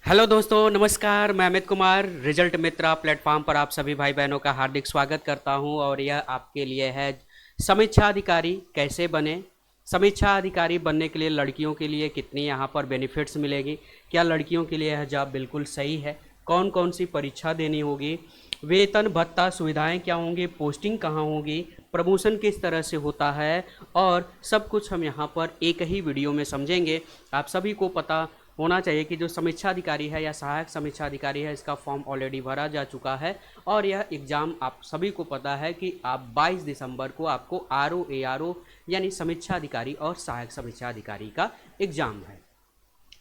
Hello दोस्तों, नमस्कार। मैं अमित कुमार रिजल्ट मित्रा प्लेटफॉर्म पर आप सभी भाई बहनों का हार्दिक स्वागत करता हूं और यह आपके लिए है समीक्षा अधिकारी कैसे बने। समीक्षा अधिकारी बनने के लिए लड़कियों के लिए कितनी यहां पर बेनिफिट्स मिलेगी, क्या लड़कियों के लिए यह जॉब बिल्कुल सही है, कौन कौन सी परीक्षा देनी होगी, वेतन भत्ता सुविधाएं क्या होंगी, पोस्टिंग कहाँ होगी, प्रमोशन किस तरह से होता है, और सब कुछ हम यहाँ पर एक ही वीडियो में समझेंगे। आप सभी को पता होना चाहिए कि जो समीक्षा अधिकारी है या सहायक समीक्षा अधिकारी है, इसका फॉर्म ऑलरेडी भरा जा चुका है और यह एग्ज़ाम आप सभी को पता है कि आप 22 दिसंबर को आपको RO ARO यानी समीक्षा अधिकारी और सहायक समीक्षा अधिकारी का एग्ज़ाम है।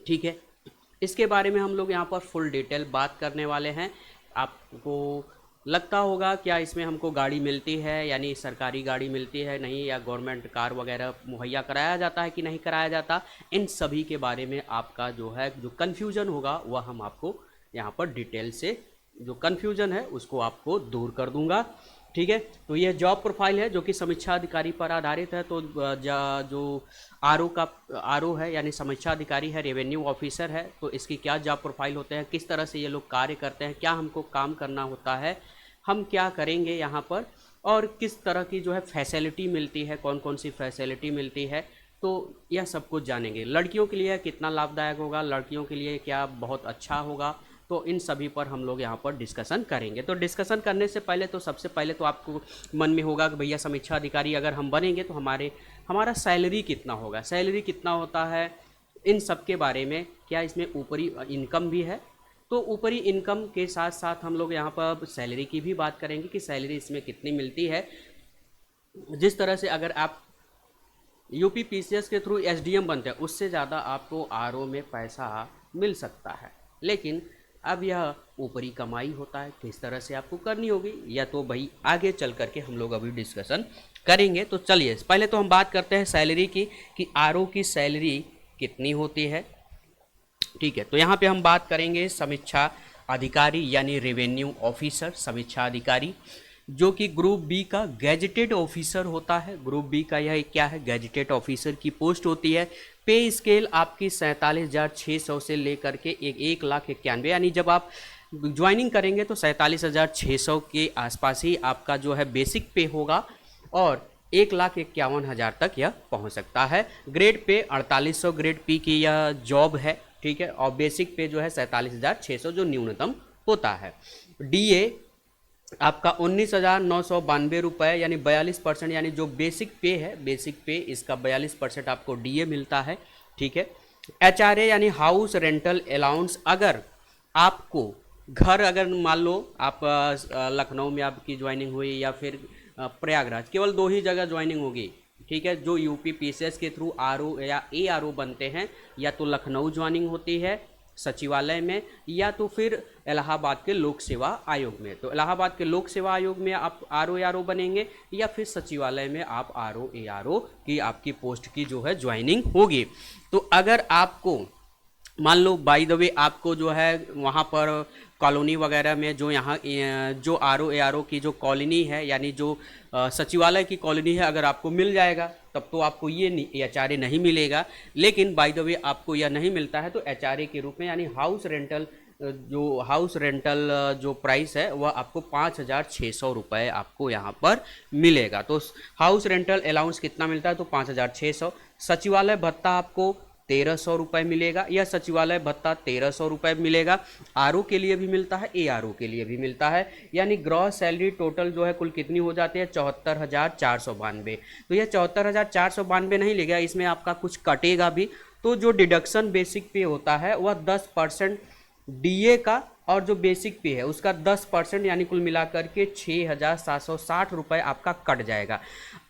ठीक है, इसके बारे में हम लोग यहाँ पर फुल डिटेल बात करने वाले हैं। आपको लगता होगा क्या इसमें हमको गाड़ी मिलती है, यानी सरकारी गाड़ी मिलती है नहीं, या गवर्नमेंट कार वगैरह मुहैया कराया जाता है कि नहीं कराया जाता, इन सभी के बारे में आपका जो है जो कन्फ्यूज़न होगा वह हम आपको यहाँ पर डिटेल से जो कन्फ्यूज़न है उसको आपको दूर कर दूंगा। ठीक है, तो यह जॉब प्रोफाइल है जो कि समीक्षा अधिकारी पर आधारित है। तो जो आरओ है यानी समीक्षा अधिकारी है, रेवेन्यू ऑफिसर है, तो इसकी क्या जॉब प्रोफाइल होते हैं, किस तरह से ये लोग कार्य करते हैं, क्या हमको काम करना होता है, हम क्या करेंगे यहाँ पर, और किस तरह की जो है फैसिलिटी मिलती है, कौन कौन सी फैसिलिटी मिलती है, तो यह सब कुछ जानेंगे। लड़कियों के लिए कितना लाभदायक होगा, लड़कियों के लिए क्या बहुत अच्छा होगा, तो इन सभी पर हम लोग यहाँ पर डिस्कशन करेंगे। तो डिस्कशन करने से पहले तो सबसे पहले तो आपको मन में होगा कि भैया समीक्षा अधिकारी अगर हम बनेंगे तो हमारा सैलरी कितना होगा, सैलरी कितना होता है, इन सब के बारे में, क्या इसमें ऊपरी इनकम भी है। तो ऊपरी इनकम के साथ साथ हम लोग यहाँ पर सैलरी की भी बात करेंगे कि सैलरी इसमें कितनी मिलती है। जिस तरह से अगर आप UPPCS के थ्रू SDM बनते हैं उससे ज़्यादा आपको RO में पैसा मिल सकता है, लेकिन अब यह ऊपरी कमाई होता है, किस तरह से आपको करनी होगी या तो भाई आगे चल करके हम लोग अभी डिस्कशन करेंगे। तो चलिए पहले तो हम बात करते हैं सैलरी की कि RO की सैलरी कितनी होती है। ठीक है, तो यहाँ पे हम बात करेंगे समीक्षा अधिकारी यानी रेवेन्यू ऑफिसर समीक्षा अधिकारी, जो कि ग्रुप बी का गैजेटेड ऑफिसर होता है। ग्रुप बी का यह क्या है, गैजेटेड ऑफिसर की पोस्ट होती है। पे स्केल आपकी 47,600 से लेकर के 1,91,000, यानी जब आप ज्वाइनिंग करेंगे तो 47,600 के आसपास ही आपका जो है बेसिक पे होगा और 1,51,000 तक यह पहुंच सकता है। ग्रेड पे 4800 ग्रेड पी की यह जॉब है। ठीक है, और बेसिक पे जो है 47,600 जो न्यूनतम होता है। DA आपका 19,992 रुपये यानी 42%, यानी जो बेसिक पे है, बेसिक पे इसका 42% आपको DA मिलता है। ठीक है, HRA यानी हाउस रेंटल अलाउंस, अगर आपको घर, अगर मान लो आप लखनऊ में आपकी ज्वाइनिंग हुई या फिर प्रयागराज, केवल 2 ही जगह ज्वाइनिंग होगी। ठीक है, जो UPPCS के थ्रू RO या ARO बनते हैं, या तो लखनऊ ज्वाइनिंग होती है सचिवालय में, या तो फिर इलाहाबाद के लोक सेवा आयोग में। तो इलाहाबाद के लोक सेवा आयोग में आप RO ARO बनेंगे, या फिर सचिवालय में आप RO ARO की आपकी पोस्ट की जो है ज्वाइनिंग होगी। तो अगर आपको मान लो बाय द वे आपको जो है वहाँ पर कॉलोनी वगैरह में जो यहाँ जो RO ARO की जो कॉलोनी है, यानी जो सचिवालय की कॉलोनी है, अगर आपको मिल जाएगा तब तो आपको ये HRA नहीं मिलेगा। लेकिन बाय द वे आपको यह नहीं मिलता है तो HRA के रूप में, यानी हाउस रेंटल जो प्राइस है वह आपको 5,600 रुपये आपको यहाँ पर मिलेगा। तो हाउस रेंटल अलाउंस कितना मिलता है, तो 5,600। सचिवालय भत्ता आपको 1,300 रुपये मिलेगा, यह सचिवालय भत्ता 1,300 रुपये मिलेगा। RO के लिए भी मिलता है, ARO के लिए भी मिलता है, यानी ग्रॉस सैलरी टोटल जो है कुल कितनी हो जाती है, 74,492। तो यह 74,492 नहीं लेगा, इसमें आपका कुछ कटेगा भी। तो जो डिडक्शन बेसिक पे होता है वह 10% DA का, और जो बेसिक पे है उसका 10%, यानी कुल मिलाकर के 6,760 रुपये आपका कट जाएगा।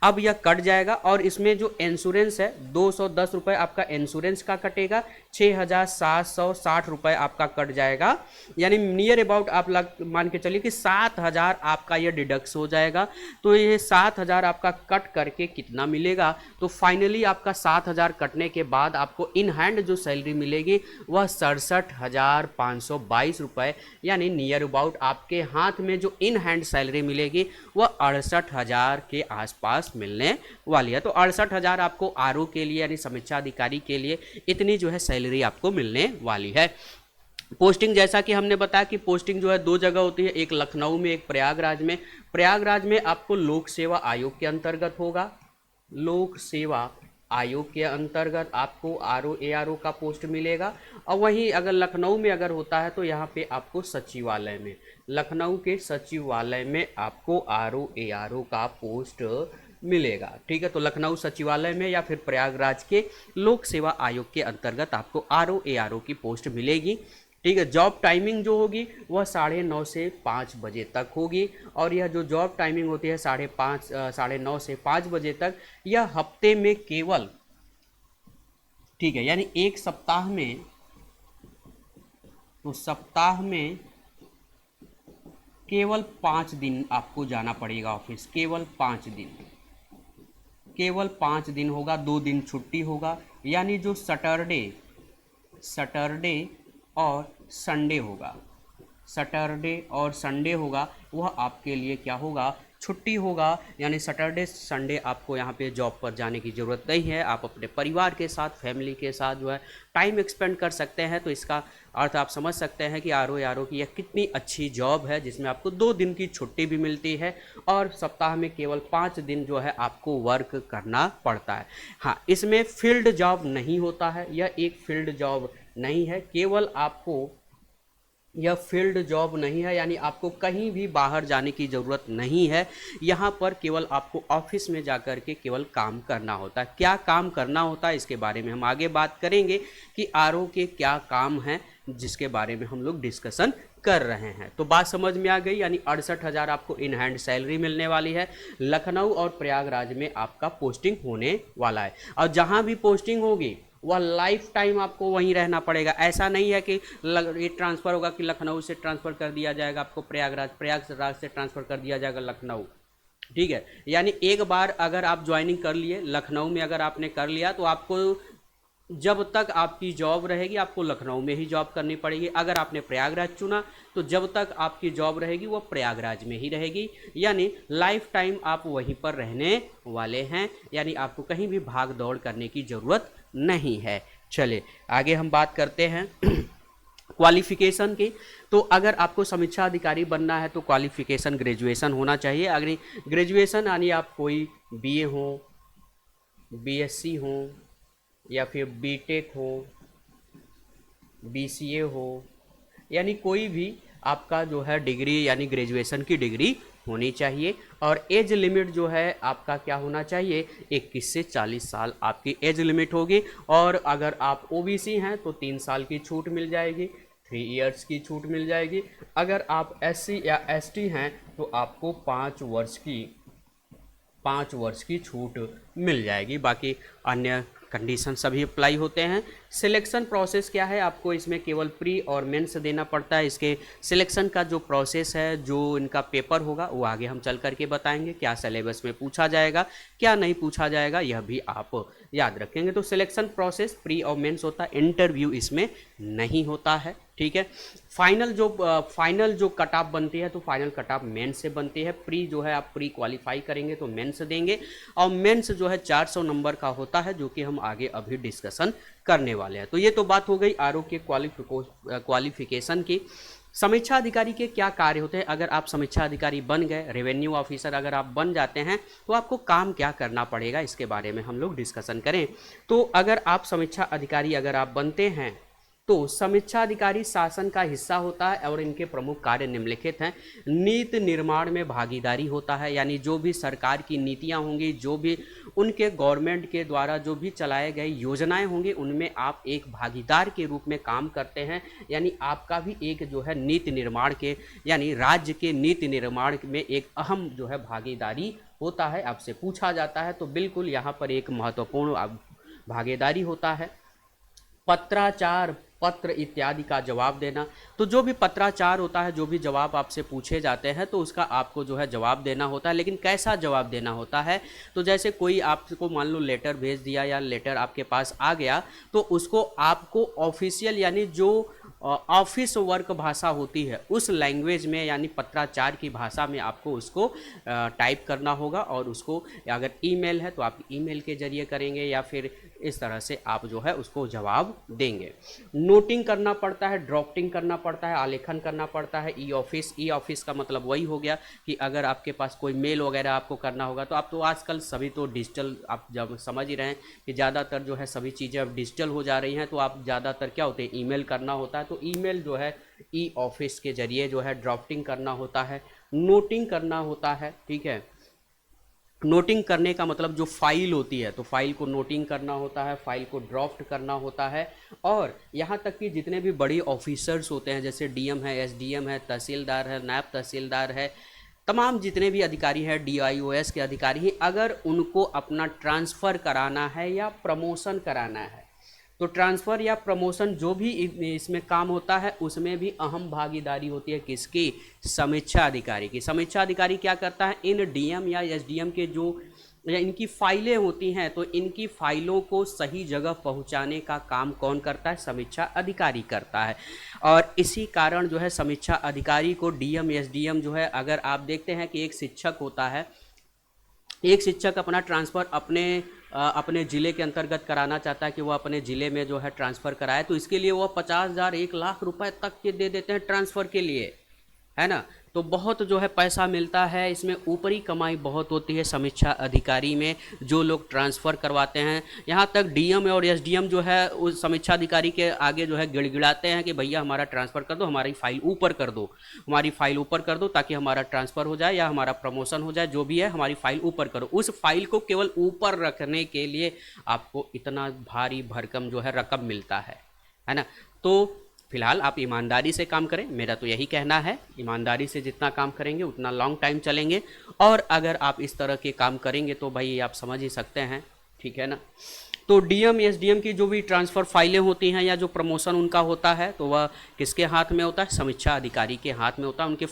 अब यह कट जाएगा और इसमें जो इंश्योरेंस है 210 रुपये आपका इंश्योरेंस का कटेगा, 6,760 रुपये आपका कट जाएगा, यानी नियर अबाउट आप मान के चलिए कि 7,000 आपका यह डिडक्स हो जाएगा। तो ये 7,000 आपका कट करके कितना मिलेगा, तो फाइनली आपका 7,000 कटने के बाद आपको इन हैंड जो सैलरी मिलेगी वह 67,522 रुपये, यानी नियर अबाउट आपके हाथ में जो इन हैंड सैलरी मिलेगी वह 68,000 के आसपास मिलने वाली है। तो 68,000 आपको RO के लिए यानी समीक्षा अधिकारी के लिए इतनी जो है सैलरी आपको मिलने वाली है। पोस्टिंग जैसा कि हमने बताया कि पोस्टिंग जो है दो जगह होती है, एक लखनऊ में, एक प्रयागराज में। प्रयागराज में आपको लोक सेवा आयोग के अंतर्गत होगा, लोक सेवा आयोग के अंतर्गत आपको RO ARO का पोस्ट मिलेगा। और वहीं अगर लखनऊ में अगर होता है तो यहाँ पे आपको सचिवालय में, लखनऊ के सचिवालय में आपको RO ARO का पोस्ट मिलेगा। ठीक है, तो लखनऊ सचिवालय में या फिर प्रयागराज के लोक सेवा आयोग के अंतर्गत आपको RO ARO की पोस्ट मिलेगी। ठीक है, जॉब टाइमिंग जो होगी वह 9:30 से 5 बजे तक होगी। और यह जो जॉब टाइमिंग होती है 9:30 से 5 बजे तक, यह हफ्ते में केवल, ठीक है, यानी एक सप्ताह में, तो सप्ताह में केवल 5 दिन आपको जाना पड़ेगा ऑफिस, केवल 5 दिन, केवल 5 दिन होगा, 2 दिन छुट्टी होगा। यानी जो सैटरडे और संडे होगा, सैटरडे और संडे होगा, वह आपके लिए क्या होगा, छुट्टी होगा। यानी सैटरडे संडे आपको यहाँ पे जॉब पर जाने की ज़रूरत नहीं है, आप अपने परिवार के साथ, फैमिली के साथ जो है टाइम एक्सपेंड कर सकते हैं। तो इसका अर्थ आप समझ सकते हैं कि RO ARO की यह कितनी अच्छी जॉब है, जिसमें आपको 2 दिन की छुट्टी भी मिलती है और सप्ताह में केवल 5 दिन जो है आपको वर्क करना पड़ता है। हाँ, इसमें फील्ड जॉब नहीं होता है, यह एक फील्ड जॉब नहीं है, केवल आपको यह फील्ड जॉब नहीं है, यानी आपको कहीं भी बाहर जाने की ज़रूरत नहीं है। यहाँ पर केवल आपको ऑफिस में जाकर के केवल काम करना होता है। क्या काम करना होता है इसके बारे में हम आगे बात करेंगे कि RO के क्या काम हैं, जिसके बारे में हम लोग डिस्कशन कर रहे हैं। तो बात समझ में आ गई, यानी 68,000 आपको इन हैंड सैलरी मिलने वाली है। लखनऊ और प्रयागराज में आपका पोस्टिंग होने वाला है, और जहाँ भी पोस्टिंग होगी वह लाइफ टाइम आपको वहीं रहना पड़ेगा। ऐसा नहीं है कि ये ट्रांसफ़र होगा कि लखनऊ से ट्रांसफ़र कर दिया जाएगा आपको प्रयागराज, प्रयागराज से ट्रांसफ़र कर दिया जाएगा लखनऊ। ठीक है, यानी एक बार अगर आप ज्वाइनिंग कर लिए लखनऊ में, अगर आपने कर लिया तो आपको जब तक आपकी जॉब रहेगी आपको लखनऊ में ही जॉब करनी पड़ेगी। अगर आपने प्रयागराज चुना तो जब तक आपकी जॉब रहेगी वो प्रयागराज में ही रहेगी, यानी लाइफ टाइम आप वहीं पर रहने वाले हैं, यानी आपको कहीं भी भाग दौड़ करने की ज़रूरत नहीं है। चलिए आगे हम बात करते हैं क्वालिफिकेशन की। तो अगर आपको समीक्षा अधिकारी बनना है तो क्वालिफिकेशन ग्रेजुएशन होना चाहिए। अगर ग्रेजुएशन यानी आप कोई BA हो, BSc हो, या फिर BTech हो, BCA हो, यानी कोई भी आपका जो है डिग्री यानी ग्रेजुएशन की डिग्री होनी चाहिए। और एज लिमिट जो है आपका क्या होना चाहिए, 21 से 40 साल आपकी एज लिमिट होगी। और अगर आप OBC हैं तो 3 साल की छूट मिल जाएगी, 3 इयर्स की छूट मिल जाएगी। अगर आप SC या ST हैं तो आपको 5 वर्ष की छूट मिल जाएगी। बाकी अन्य कंडीशन सभी अप्लाई होते हैं। सिलेक्शन प्रोसेस क्या है, आपको इसमें केवल प्री और मेंस देना पड़ता है। इसके सिलेक्शन का जो प्रोसेस है, जो इनका पेपर होगा वो आगे हम चल करके बताएंगे। क्या सिलेबस में पूछा जाएगा, क्या नहीं पूछा जाएगा, यह भी आप याद रखेंगे। तो सिलेक्शन प्रोसेस प्री और मेंस होता है, इंटरव्यू इसमें नहीं होता है। ठीक है, फाइनल जो कट ऑफ बनती है तो फाइनल कट ऑफ मेंस से बनती है। प्री जो है आप प्री क्वालिफाई करेंगे तो मेंस देंगे, और मेंस जो है 400 नंबर का होता है, जो कि हम आगे अभी डिस्कशन करने वाले हैं। तो ये तो बात हो गई RO के क्वालिफिकेशन की। समीक्षा अधिकारी के क्या कार्य होते हैं। अगर आप समीक्षा अधिकारी बन गए, रेवेन्यू ऑफिसर अगर आप बन जाते हैं तो आपको काम क्या करना पड़ेगा, इसके बारे में हम लोग डिस्कशन करें। तो अगर आप समीक्षा अधिकारी अगर आप बनते हैं तो समीक्षा अधिकारी शासन का हिस्सा होता है और इनके प्रमुख कार्य निम्नलिखित हैं। नीति निर्माण में भागीदारी होता है, यानी जो भी सरकार की नीतियां होंगी, जो भी उनके गवर्नमेंट के द्वारा जो भी चलाए गए योजनाएं होंगी, उनमें आप एक भागीदार के रूप में काम करते हैं। यानी आपका भी एक जो है नीति निर्माण के, यानी राज्य के नीति निर्माण में एक अहम जो है भागीदारी होता है। आपसे पूछा जाता है तो बिल्कुल यहाँ पर एक महत्वपूर्ण भागीदारी होता है। पत्राचार, पत्र इत्यादि का जवाब देना। तो जो भी पत्राचार होता है, जो भी जवाब आपसे पूछे जाते हैं तो उसका आपको जो है जवाब देना होता है। लेकिन कैसा जवाब देना होता है, तो जैसे कोई आपको मान लो लेटर भेज दिया या लेटर आपके पास आ गया, तो उसको आपको ऑफिशियल यानी जो ऑफिस वर्क भाषा होती है उस लैंग्वेज में, यानी पत्राचार की भाषा में आपको उसको टाइप करना होगा। और उसको अगर ईमेल है तो आप ईमेल के जरिए करेंगे, या फिर इस तरह से आप जो है उसको जवाब देंगे। नोटिंग करना पड़ता है, ड्राफ्टिंग करना पड़ता है, आलेखन करना पड़ता है। ई ऑफिस, ई ऑफिस का मतलब वही हो गया कि अगर आपके पास कोई मेल वगैरह आपको करना होगा, तो आप तो आजकल सभी तो डिजिटल, आप जब समझ ही रहे हैं कि ज़्यादातर जो है सभी चीज़ें अब डिजिटल हो जा रही हैं, तो आप ज़्यादातर क्या होते हैं, ईमेल करना होता है, तो ईमेल जो है ई ऑफिस के जरिए जो है ड्राफ्टिंग करना होता है, नोटिंग करना होता है। ठीक है, नोटिंग करने का मतलब जो फाइल होती है, तो फाइल को नोटिंग करना होता है, फाइल को ड्राफ्ट करना होता है। और यहाँ तक कि जितने भी बड़ी ऑफिसर्स होते हैं, जैसे डीएम है, एसडीएम है, तहसीलदार है, नायब तहसीलदार है, तमाम जितने भी अधिकारी हैं, डीआईओएस के अधिकारी हैं, अगर उनको अपना ट्रांसफ़र कराना है या प्रमोशन कराना है, तो ट्रांसफ़र या प्रमोशन जो भी इसमें काम होता है, उसमें भी अहम भागीदारी होती है किसकी, समीक्षा अधिकारी की। समीक्षा अधिकारी क्या करता है, इन डीएम या एसडीएम के जो या इनकी फाइलें होती हैं, तो इनकी फाइलों को सही जगह पहुंचाने का काम कौन करता है, समीक्षा अधिकारी करता है। और इसी कारण जो है समीक्षा अधिकारी को डीएम एसडीएम जो है, अगर आप देखते हैं कि एक शिक्षक होता है, एक शिक्षक अपना ट्रांसफ़र अपने ज़िले के अंतर्गत कराना चाहता है कि वो अपने ज़िले में जो है ट्रांसफ़र कराए, तो इसके लिए वो 50,000 1 लाख रुपए तक के दे देते हैं ट्रांसफ़र के लिए, है ना। तो बहुत जो है पैसा मिलता है, इसमें ऊपरी कमाई बहुत होती है समीक्षा अधिकारी में, जो लोग ट्रांसफ़र करवाते हैं। यहाँ तक डीएम और एसडीएम जो है उस समीक्षा अधिकारी के आगे जो है गिड़गिड़ाते हैं कि भैया हमारा ट्रांसफ़र कर दो, हमारी फ़ाइल ऊपर कर दो, हमारी फ़ाइल ऊपर कर दो, ताकि हमारा ट्रांसफ़र हो जाए या हमारा प्रमोशन हो जाए, जो भी है हमारी फ़ाइल ऊपर करो। उस फाइल को केवल ऊपर रखने के लिए आपको इतना भारी भरकम जो है रकम मिलता है ना। तो फिलहाल आप ईमानदारी से काम करें, मेरा तो यही कहना है। ईमानदारी से जितना काम करेंगे उतना लॉन्ग टाइम चलेंगे, और अगर आप इस तरह के काम करेंगे तो भाई आप समझ ही सकते हैं, ठीक है ना। तो डीएम एसडीएम की जो भी ट्रांसफ़र फाइलें होती हैं या जो प्रमोशन उनका होता है, तो वह किसके हाथ में होता है, समीक्षा अधिकारी के हाथ में होता है। उनकी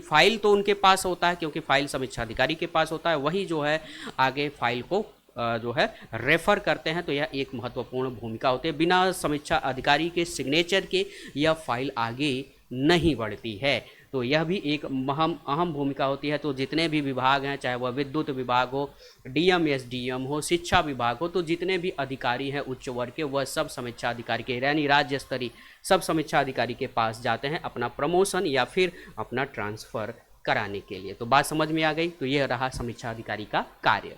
फाइल तो उनके पास होता है, क्योंकि फाइल समीक्षा अधिकारी के पास होता है, वही जो है आगे फाइल को जो है रेफर करते हैं। तो यह एक महत्वपूर्ण भूमिका होती है, बिना समीक्षा अधिकारी के सिग्नेचर के यह फाइल आगे नहीं बढ़ती है। तो यह भी एक अहम भूमिका होती है। तो जितने भी विभाग हैं, चाहे वह विद्युत विभाग हो, डीएम एसडीएम हो, शिक्षा विभाग हो, तो जितने भी अधिकारी हैं उच्च वर्ग के, वह सब समीक्षा अधिकारी के, यानी राज्य स्तरीय सब समीक्षा अधिकारी के पास जाते हैं अपना प्रमोशन या फिर अपना ट्रांसफ़र कराने के लिए। तो बात समझ में आ गई। तो यह रहा समीक्षा अधिकारी का कार्य।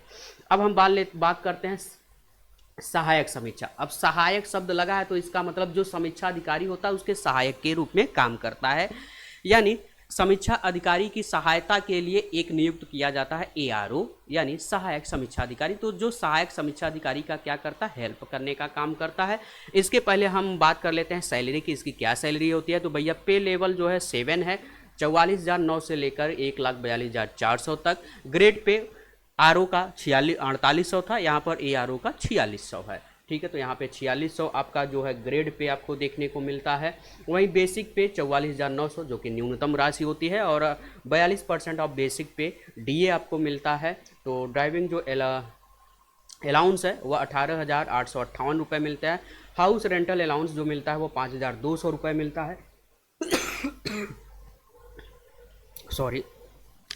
अब हम बात करते हैं सहायक समीक्षा। अब सहायक शब्द लगा है, तो इसका मतलब जो समीक्षा अधिकारी होता है उसके सहायक के रूप में काम करता है, यानी समीक्षा अधिकारी की सहायता के लिए एक नियुक्त किया जाता है एआरओ, यानी सहायक समीक्षा अधिकारी। तो जो सहायक समीक्षा अधिकारी का क्या करता है, हेल्प करने का काम करता है। इसके पहले हम बात कर लेते हैं सैलरी की, इसकी क्या सैलरी होती है। तो भैया पे लेवल जो है 7 है, 44,900 से लेकर 1,42,400 तक। ग्रेड पे आरओ का 4800 था, यहाँ पर एआरओ का 4600 है, ठीक है। तो यहाँ पे 4600 आपका जो है ग्रेड पे आपको देखने को मिलता है। वहीं बेसिक पे 44,900 जो कि न्यूनतम राशि होती है, और 42% ऑफ बेसिक पे डीए आपको मिलता है। तो ड्राइविंग जो अलाउंस है वह 18,858 रुपये मिलता है। हाउस रेंटल अलाउंस जो मिलता है वो 5,200 रुपये मिलता है। सॉरी,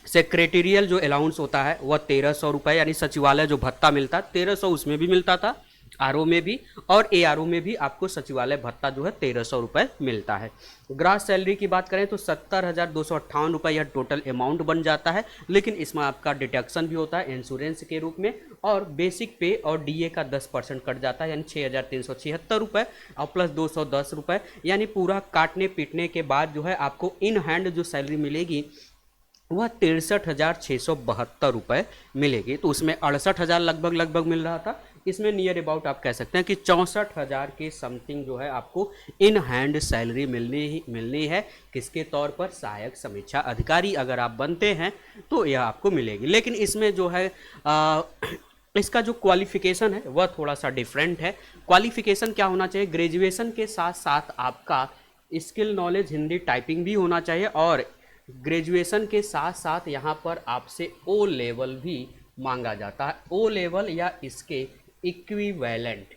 सेक्रेटेरियल जो अलाउंस होता है वह 1,300 रुपये, यानी सचिवालय जो भत्ता मिलता है 1,300 उसमें भी मिलता था, आरओ में भी, और एआरओ में भी आपको सचिवालय भत्ता जो है 1,300 रुपये मिलता है। ग्रास सैलरी की बात करें तो 70,258 रुपये यह टोटल अमाउंट बन जाता है, लेकिन इसमें आपका डिडक्शन भी होता है इंश्योरेंस के रूप में, और बेसिक पे और डीए का 10% कट जाता है, यानी 6,376 रुपये और प्लस 210 रुपये, यानी पूरा काटने पीटने के बाद जो है आपको इन हैंड जो सैलरी मिलेगी वह 63,672 रुपये मिलेगी। तो उसमें 68,000 लगभग मिल रहा था, इसमें नियर अबाउट आप कह सकते हैं कि 64,000 के समथिंग जो है आपको इन हैंड सैलरी मिलनी है। किसके तौर पर, सहायक समीक्षा अधिकारी अगर आप बनते हैं तो यह आपको मिलेगी। लेकिन इसमें जो है इसका जो क्वालिफिकेशन है वह थोड़ा सा डिफरेंट है। क्वालिफिकेशन क्या होना चाहिए, ग्रेजुएशन के साथ साथ आपका स्किल नॉलेज हिंदी टाइपिंग भी होना चाहिए, और ग्रेजुएशन के साथ साथ यहाँ पर आपसे ओ लेवल भी मांगा जाता है। ओ लेवल या इसके इक्विवेलेंट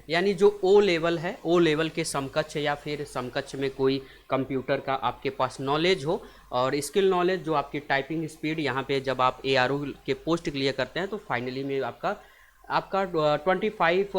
यानी जो ओ लेवल है, ओ लेवल के समकक्ष या फिर समकक्ष में कोई कंप्यूटर का आपके पास नॉलेज हो, और स्किल नॉलेज जो आपकी टाइपिंग स्पीड यहाँ पे जब आप ARO के पोस्ट क्लियर करते हैं तो फाइनली में आपका 25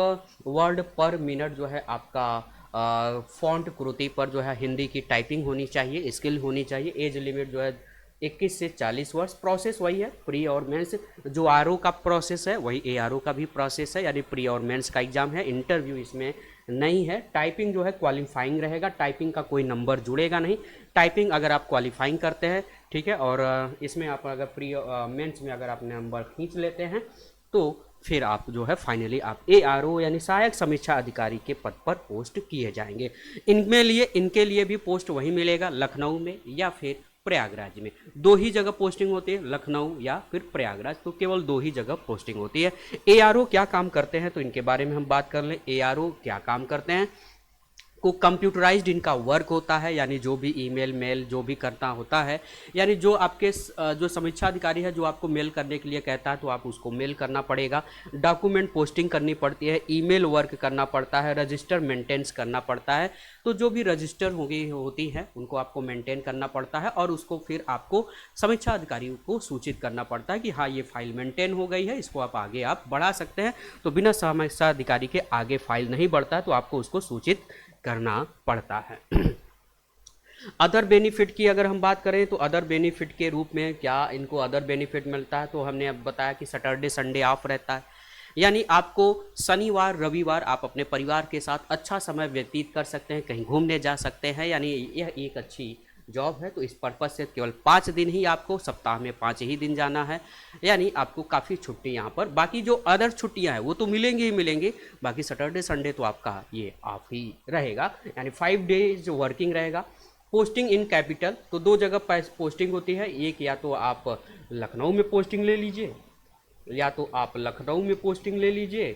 वर्ड पर मिनट जो है आपका फॉन्ट कृति पर जो है हिंदी की टाइपिंग होनी चाहिए, स्किल होनी चाहिए। एज लिमिट जो है 21 से 40 वर्ष। प्रोसेस वही है, प्री और मेंस। जो RO का प्रोसेस है वही ARO का भी प्रोसेस है, यानी प्री और मेंस का एग्जाम है। इंटरव्यू इसमें नहीं है। टाइपिंग जो है क्वालिफाइंग रहेगा, टाइपिंग का कोई नंबर जुड़ेगा नहीं। टाइपिंग अगर आप क्वालिफाइंग करते हैं, ठीक है, और इसमें आप अगर प्री मेंस में अगर आप नंबर खींच लेते हैं तो फिर आप जो है फाइनली आप ARO यानी सहायक समीक्षा अधिकारी के पद पर पोस्ट किए जाएंगे। इनके लिए भी पोस्ट वही मिलेगा, लखनऊ में या फिर प्रयागराज में। दो ही जगह पोस्टिंग होती है, लखनऊ या फिर प्रयागराज, तो केवल दो ही जगह पोस्टिंग होती है। ARO क्या काम करते हैं तो इनके बारे में हम बात कर लें। ARO क्या काम करते हैं, को कंप्यूटराइज्ड इनका वर्क होता है, यानी जो भी ईमेल मेल जो भी करना होता है, यानी जो आपके जो समीक्षा अधिकारी है जो आपको मेल करने के लिए कहता है तो आप उसको मेल करना पड़ेगा। डॉक्यूमेंट पोस्टिंग करनी पड़ती है, ईमेल वर्क करना पड़ता है, रजिस्टर मेंटेनेंस करना पड़ता है। तो जो भी रजिस्टर होती है उनको आपको मेंटेन करना पड़ता है और उसको फिर आपको समीक्षा अधिकारी को सूचित करना पड़ता है कि हाँ ये फाइल मेंटेन हो गई है, इसको आप आगे आप बढ़ा सकते हैं। तो बिना समीक्षा अधिकारी के आगे फाइल नहीं बढ़ता है, तो आपको उसको सूचित करना पड़ता है। अदर बेनिफिट की अगर हम बात करें तो अदर बेनिफिट के रूप में क्या इनको अदर बेनिफिट मिलता है, तो हमने अब बताया कि सैटरडे संडे ऑफ रहता है, यानी आपको शनिवार रविवार आप अपने परिवार के साथ अच्छा समय व्यतीत कर सकते हैं, कहीं घूमने जा सकते हैं, यानी यह एक अच्छी जॉब है। तो इस पर्पज़ से केवल 5 दिन ही आपको सप्ताह में 5 ही दिन जाना है, यानी आपको काफ़ी छुट्टी यहाँ पर। बाकी जो अदर छुट्टियाँ हैं वो तो मिलेंगी ही मिलेंगी, बाकी सैटरडे संडे तो आपका ये ऑफ ही रहेगा, यानी 5 डेज वर्किंग रहेगा। पोस्टिंग इन कैपिटल, तो दो जगह पोस्टिंग होती है, एक या तो आप लखनऊ में पोस्टिंग ले लीजिए, या तो आप लखनऊ में पोस्टिंग ले लीजिए,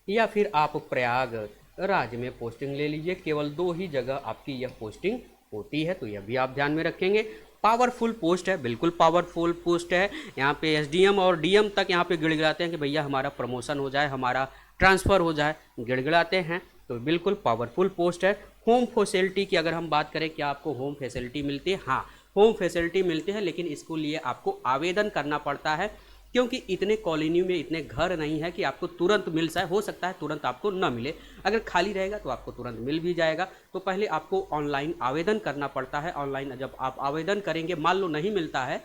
या फिर आप प्रयागराज में पोस्टिंग ले लीजिए। केवल दो ही जगह आपकी यह पोस्टिंग होती है, तो यह भी आप ध्यान में रखेंगे। पावरफुल पोस्ट है, बिल्कुल पावरफुल पोस्ट है। यहाँ पे SDM और DM तक यहाँ पे गिड़गिड़ाते हैं कि भैया हमारा प्रमोशन हो जाए, हमारा ट्रांसफ़र हो जाए, गिड़गिड़ाते हैं। तो बिल्कुल पावरफुल पोस्ट है। होम फैसिलिटी की अगर हम बात करें, क्या आपको होम फैसिलिटी मिलती है? हाँ, होम फैसिलिटी मिलती है, लेकिन इसको लिए आपको आवेदन करना पड़ता है, क्योंकि इतने कॉलोनी में इतने घर नहीं है कि आपको तुरंत मिल जाए। हो सकता है तुरंत आपको न मिले, अगर खाली रहेगा तो आपको तुरंत मिल भी जाएगा। तो पहले आपको ऑनलाइन आवेदन करना पड़ता है। ऑनलाइन जब आप आवेदन करेंगे, मान लो नहीं मिलता है,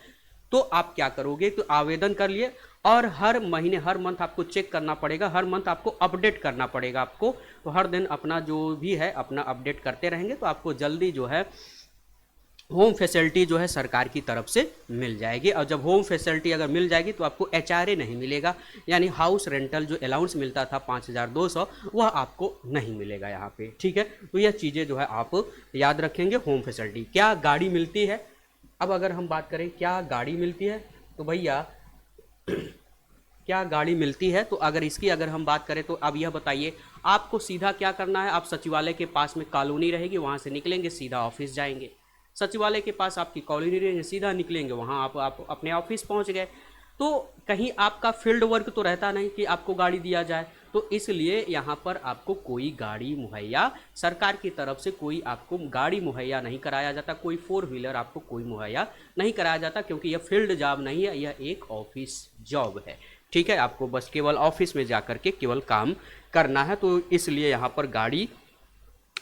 तो आप क्या करोगे, तो आवेदन कर लिए और हर महीने हर मंथ आपको चेक करना पड़ेगा, हर मंथ आपको अपडेट करना पड़ेगा आपको। तो हर दिन अपना जो भी है अपना अपडेट करते रहेंगे तो आपको जल्दी जो है होम फैसिलिटी जो है सरकार की तरफ से मिल जाएगी। और जब होम फैसिलिटी अगर मिल जाएगी तो आपको HRA नहीं मिलेगा, यानी हाउस रेंटल जो अलाउंस मिलता था 5200, वह आपको नहीं मिलेगा यहाँ पे, ठीक है। तो यह चीज़ें जो है आप याद रखेंगे। होम फैसिलिटी, क्या गाड़ी मिलती है? अब अगर हम बात करें क्या गाड़ी मिलती है, तो भैया क्या गाड़ी मिलती है, तो अगर इसकी अगर हम बात करें तो अब यह बताइए आपको सीधा क्या करना है। आप सचिवालय के पास में कॉलोनी रहेगी, वहाँ से निकलेंगे सीधा ऑफिस जाएंगे। सचिवालय के पास आपकी कॉलोनी रहेगी, सीधा निकलेंगे वहाँ आप अपने ऑफिस पहुँच गए। तो कहीं आपका फील्ड वर्क तो रहता नहीं कि आपको गाड़ी दिया जाए, तो इसलिए यहाँ पर आपको कोई गाड़ी मुहैया सरकार की तरफ से कोई आपको गाड़ी मुहैया नहीं कराया जाता, कोई 4 व्हीलर आपको कोई मुहैया नहीं कराया जाता, क्योंकि यह फील्ड जॉब नहीं है, यह एक ऑफिस जॉब है, ठीक है। आपको बस केवल ऑफिस में जा कर के केवल काम करना है, तो इसलिए यहाँ पर गाड़ी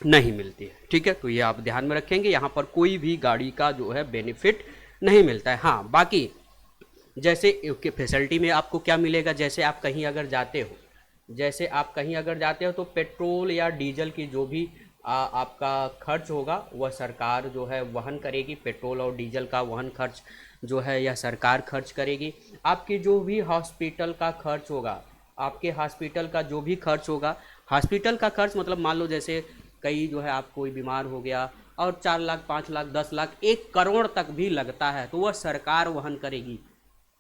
नहीं मिलती है, ठीक है। तो ये आप ध्यान में रखेंगे, यहाँ पर कोई भी गाड़ी का जो है बेनिफिट नहीं मिलता है। हाँ, बाकी जैसे फैसिलिटी में आपको क्या मिलेगा, जैसे आप कहीं अगर जाते हो तो पेट्रोल या डीजल की जो भी आपका खर्च होगा वह सरकार जो है वहन करेगी। पेट्रोल और डीजल का वहन खर्च जो है यह सरकार खर्च करेगी। आपकी जो भी हॉस्पिटल का खर्च होगा, आपके हॉस्पिटल का जो भी खर्च होगा, हॉस्पिटल का खर्च मतलब मान लो जैसे कई जो है आप कोई बीमार हो गया और 4 लाख 5 लाख 10 लाख 1 करोड़ तक भी लगता है, तो वह सरकार वहन करेगी।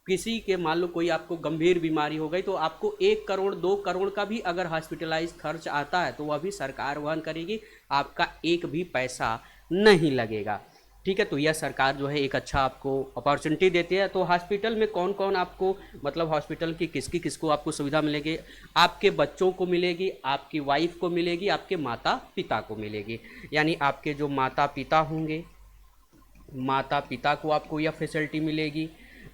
किसी के मान लो कोई आपको गंभीर बीमारी हो गई तो आपको 1 करोड़ 2 करोड़ का भी अगर हॉस्पिटलाइज खर्च आता है तो वह भी सरकार वहन करेगी, आपका एक भी पैसा नहीं लगेगा। ठीक है। तो यह सरकार जो है एक अच्छा आपको अपॉर्चुनिटी देती है। तो हॉस्पिटल में कौन कौन आपको, मतलब हॉस्पिटल की किसको आपको सुविधा मिलेगी? आपके बच्चों को मिलेगी, आपकी वाइफ को मिलेगी, आपके माता पिता को मिलेगी। यानी आपके जो माता पिता होंगे, माता पिता को आपको यह फैसिलिटी मिलेगी,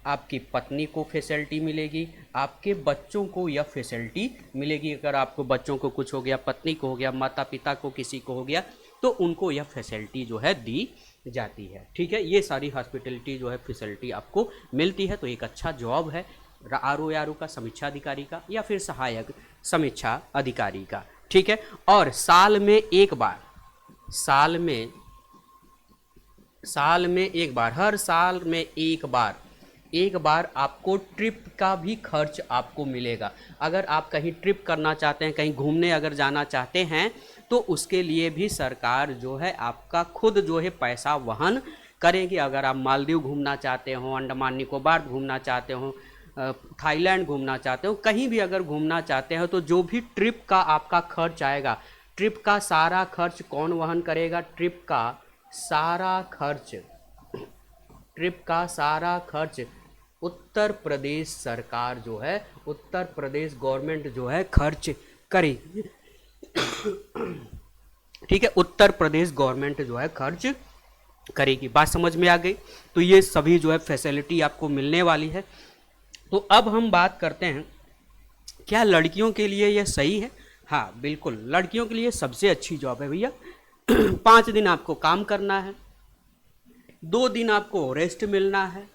आपकी पत्नी को फैसिलिटी मिलेगी, आपके बच्चों को यह फैसिलिटी मिलेगी। अगर आपको बच्चों को कुछ हो गया, पत्नी को हो गया, माता पिता को किसी को हो गया, तो उनको यह फैसिलिटी जो है दी जाती है। ठीक है, ये सारी हॉस्पिटलिटी जो है फैसिलिटी आपको मिलती है। तो एक अच्छा जॉब है RO का, समीक्षा अधिकारी का, या फिर सहायक समीक्षा अधिकारी का। ठीक है। और साल में एक बार, हर साल में एक बार आपको ट्रिप का भी खर्च आपको मिलेगा। अगर आप कहीं ट्रिप करना चाहते हैं, कहीं घूमने अगर जाना चाहते हैं, तो उसके लिए भी सरकार जो है आपका खुद जो है पैसा वहन करेंगे। अगर आप मालदीव घूमना चाहते हो, अंडमान निकोबार घूमना चाहते हो, थाईलैंड घूमना चाहते हो, कहीं भी अगर घूमना चाहते हो, तो जो भी ट्रिप का आपका खर्च आएगा, ट्रिप का सारा खर्च कौन वहन करेगा? ट्रिप का सारा खर्च उत्तर प्रदेश सरकार जो है, उत्तर प्रदेश गवर्नमेंट जो है खर्च करेगी। ठीक है, उत्तर प्रदेश गवर्नमेंट जो है खर्च करेगी। बात समझ में आ गई? तो ये सभी जो है फैसिलिटी आपको मिलने वाली है। तो अब हम बात करते हैं, क्या लड़कियों के लिए यह सही है? हाँ बिल्कुल, लड़कियों के लिए सबसे अच्छी जॉब है भैया। 5 दिन आपको काम करना है, 2 दिन आपको रेस्ट मिलना है,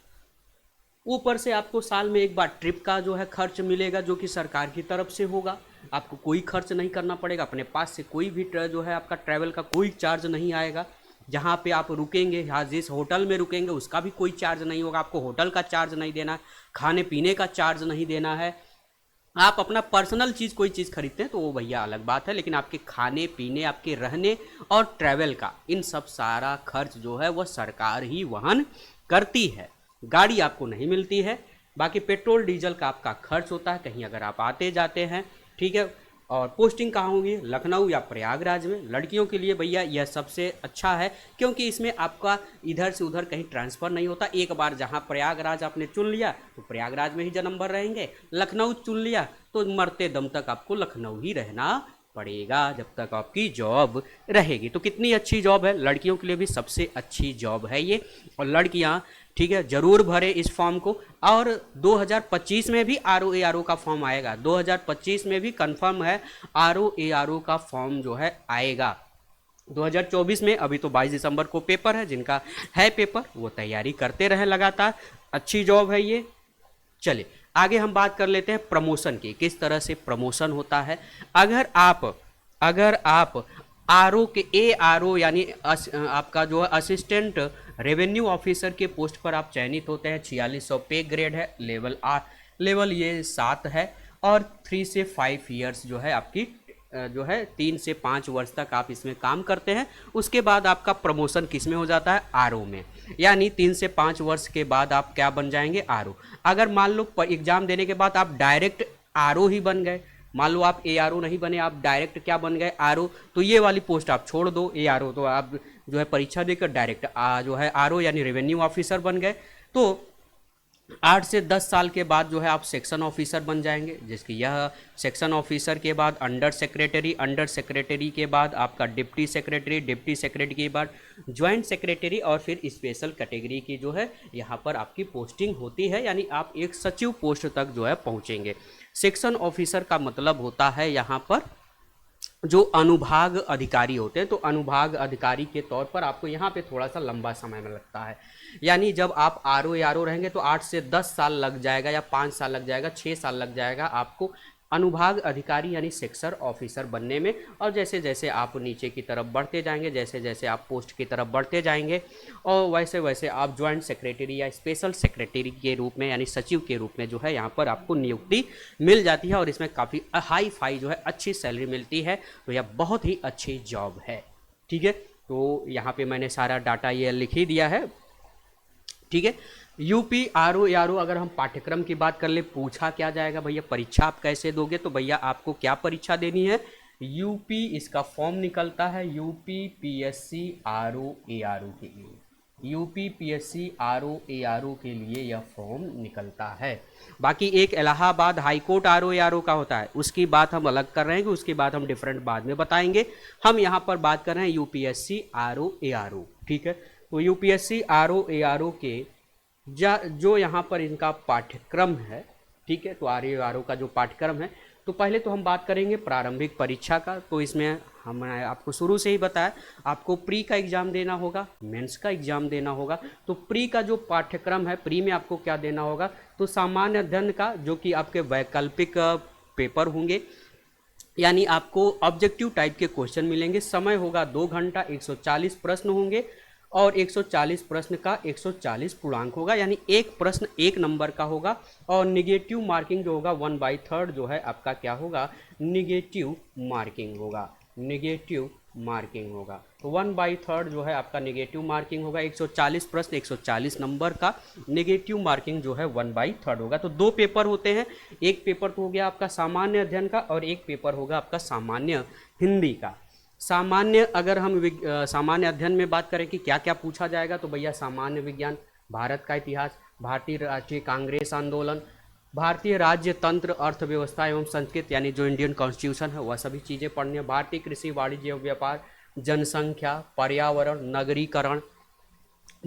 ऊपर से आपको साल में एक बार ट्रिप का जो है खर्च मिलेगा, जो कि सरकार की तरफ से होगा। आपको कोई खर्च नहीं करना पड़ेगा, अपने पास से कोई भी जो है आपका ट्रैवल का कोई चार्ज नहीं आएगा। जहाँ पे आप रुकेंगे, या जिस होटल में रुकेंगे उसका भी कोई चार्ज नहीं होगा, आपको होटल का चार्ज नहीं देना है, खाने पीने का चार्ज नहीं देना है। आप अपना पर्सनल चीज़ कोई चीज़ खरीदते हैं तो वो भैया अलग बात है, लेकिन आपके खाने पीने, आपके रहने और ट्रैवल का, इन सब सारा खर्च जो है वह सरकार ही वहन करती है। गाड़ी आपको नहीं मिलती है, बाकी पेट्रोल डीजल का आपका खर्च होता है कहीं अगर आप आते जाते हैं। ठीक है। और पोस्टिंग कहाँ होगी? लखनऊ या प्रयागराज में। लड़कियों के लिए भैया यह सबसे अच्छा है, क्योंकि इसमें आपका इधर से उधर कहीं ट्रांसफ़र नहीं होता। एक बार जहाँ प्रयागराज आपने चुन लिया तो प्रयागराज में ही जन्म भर रहेंगे, लखनऊ चुन लिया तो मरते दम तक आपको लखनऊ ही रहना पड़ेगा, जब तक आपकी जॉब रहेगी। तो कितनी अच्छी जॉब है, लड़कियों के लिए भी सबसे अच्छी जॉब है ये। और लड़कियाँ ठीक है ज़रूर भरें इस फॉर्म को। और 2025 में भी RO का फॉर्म आएगा, 2025 में भी कंफर्म है RO का फॉर्म जो है आएगा। 2024 में अभी तो 22 दिसंबर को पेपर है, जिनका है पेपर वो तैयारी करते रहें लगातार। अच्छी जॉब है ये। चलिए आगे हम बात कर लेते हैं प्रमोशन की, किस तरह से प्रमोशन होता है। अगर आप RO के ARO यानी आपका जो है असिस्टेंट रेवेन्यू ऑफिसर के पोस्ट पर आप चयनित होते हैं, 4600 पे ग्रेड है, लेवल ये 7 है, और 3 से 5 ईयर्स जो है आपकी जो है 3 से 5 वर्ष तक आप इसमें काम करते हैं। उसके बाद आपका प्रमोशन किस में हो जाता है? RO में। यानी 3 से 5 वर्ष के बाद आप क्या बन जाएंगे? RO। अगर मान लो एग्जाम देने के बाद आप डायरेक्ट RO ही बन गए, मान लो आप ARO नहीं बने, आप डायरेक्ट क्या बन गए? RO, तो ये वाली पोस्ट आप छोड़ दो ARO, तो आप जो है परीक्षा देकर डायरेक्ट जो है RO यानी रेवेन्यू ऑफिसर बन गए। तो 8 से 10 साल के बाद जो है आप सेक्शन ऑफिसर बन जाएंगे, जिसकी यह सेक्शन ऑफिसर के बाद अंडर सेक्रेटरी के बाद आपका डिप्टी सेक्रेटरी के बाद ज्वाइंट सेक्रेटरी, और फिर स्पेशल कैटेगरी की जो है यहाँ पर आपकी पोस्टिंग होती है। यानी आप एक सचिव पोस्ट तक जो है पहुँचेंगे। सेक्शन ऑफिसर का मतलब होता है यहाँ पर जो अनुभाग अधिकारी होते हैं, तो अनुभाग अधिकारी के तौर पर आपको यहाँ पे थोड़ा सा लंबा समय में लगता है। यानी जब आप RO रहेंगे तो 8 से 10 साल लग जाएगा, या 5 साल लग जाएगा, 6 साल लग जाएगा आपको अनुभाग अधिकारी यानी सेक्शन ऑफिसर बनने में। और जैसे जैसे आप नीचे की तरफ बढ़ते जाएंगे, जैसे जैसे आप पोस्ट की तरफ बढ़ते जाएंगे, और वैसे वैसे आप ज्वाइंट सेक्रेटरी या स्पेशल सेक्रेटरी के रूप में यानी सचिव के रूप में जो है यहाँ पर आपको नियुक्ति मिल जाती है। और इसमें काफ़ी हाई फाई जो है अच्छी सैलरी मिलती है। तो यह बहुत ही अच्छी जॉब है। ठीक है, तो यहाँ पे मैंने सारा डाटा ये लिख ही दिया है। ठीक है, यूपी RO अगर हम पाठ्यक्रम की बात कर ले, पूछा क्या जाएगा भैया परीक्षा आप कैसे दोगे, तो भैया आपको क्या परीक्षा देनी है? यूपी, इसका फॉर्म निकलता है UP PSC RO के लिए। यूपीपीएससी आरओ एआरओ के लिए यह फॉर्म निकलता है। बाकी एक इलाहाबाद हाईकोर्ट आरओ एआरओ का होता है, उसकी बात हम अलग कर रहे हैं, उसकी बात हम डिफरेंट बाद में बताएंगे। हम यहाँ पर बात कर रहे हैं यूपीएससी आरओ एआरओ, ठीक है। तो यूपीएससी आरओ एआरओ के जो यहाँ पर इनका पाठ्यक्रम है, ठीक है, तो आर आर ओ का जो पाठ्यक्रम है, तो पहले तो हम बात करेंगे प्रारंभिक परीक्षा का। तो इसमें हमने आपको शुरू से ही बताया, आपको प्री का एग्ज़ाम देना होगा, मेंस का एग्ज़ाम देना होगा। तो प्री का जो पाठ्यक्रम है, प्री में आपको क्या देना होगा, तो सामान्य अध्ययन का, जो कि आपके वैकल्पिक पेपर होंगे, यानी आपको ऑब्जेक्टिव टाइप के क्वेश्चन मिलेंगे। समय होगा 2 घंटा, 140 प्रश्न होंगे और 140 प्रश्न का 140 पूर्णांक होगा, यानी एक प्रश्न 1 नंबर का होगा। और निगेटिव मार्किंग जो होगा 1/3 जो है आपका क्या होगा, निगेटिव मार्किंग होगा, निगेटिव मार्किंग होगा। तो 1/3 जो है आपका निगेटिव मार्किंग होगा। 140 प्रश्न 140 नंबर का निगेटिव मार्किंग जो है 1/3 होगा। तो 2 पेपर होते हैं, एक पेपर तो हो गया आपका सामान्य अध्ययन का और एक पेपर होगा आपका सामान्य हिंदी का। सामान्य अगर हम सामान्य अध्ययन में बात करें कि क्या क्या पूछा जाएगा, तो भैया सामान्य विज्ञान, भारत का इतिहास, भारतीय राष्ट्रीय कांग्रेस आंदोलन, भारतीय राज्य तंत्र, अर्थव्यवस्था एवं संस्कृत, यानी जो इंडियन कॉन्स्टिट्यूशन है वह सभी चीज़ें पढ़नी है। भारतीय कृषि, वाणिज्य एवं व्यापार, जनसंख्या, पर्यावरण, नगरीकरण,